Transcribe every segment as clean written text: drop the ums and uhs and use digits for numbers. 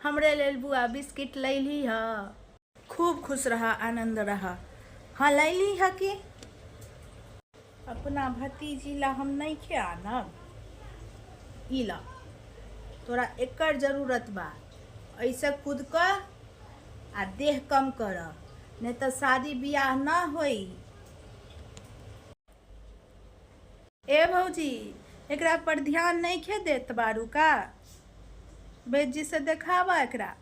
हमरे लेल बुआ बिस्किट लैली ह। खूब खुश रहा, आनंद रहा। हाँ लैली ह कि अपना भतीजी ला हम नहीं खे आनब। ई ला तोरा एकर जरूरत बा। ऐसे खुद का आ देह कम कर, नहीं तो शादी बियाह ना होई। ए भौजी, एकरा पर ध्यान नहीं खे देत बारू का? बेजी से देखावा एकरा।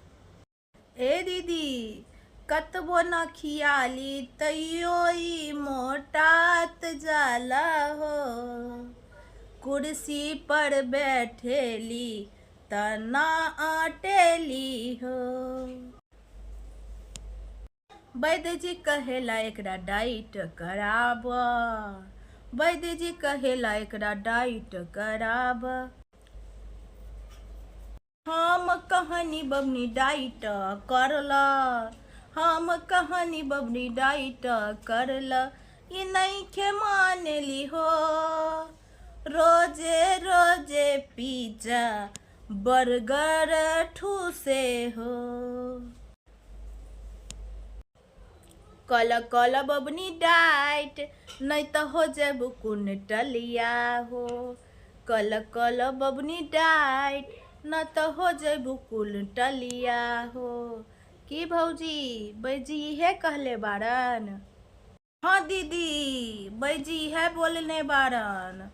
ए दीदी, कतबो न खियाली तैयो ई मोटात जाला हो। कुर्सी पर बैठेली तना आटेली हो। वैद्य जी कहेला एकरा डाइट कराब। वैद्य जी कहेला एकरा डाइट कराब। हम कहनी बबनी डाइट करला, हम कहनी बबनी डाइट करला, ई नहीं खे मानेली हो। रोजे रोजे पिज्जा बर्गर ठूसे हो। कल कल बबनी डाइट, नहीं तो हो जेबू कुंटलिया हो। कल कल बबनी डाइट, न तो हो जेबू कुंटलिया हो। की भौजी, बैजी है कहले बारन? हाँ दीदी, बैजी है बोलने बारन।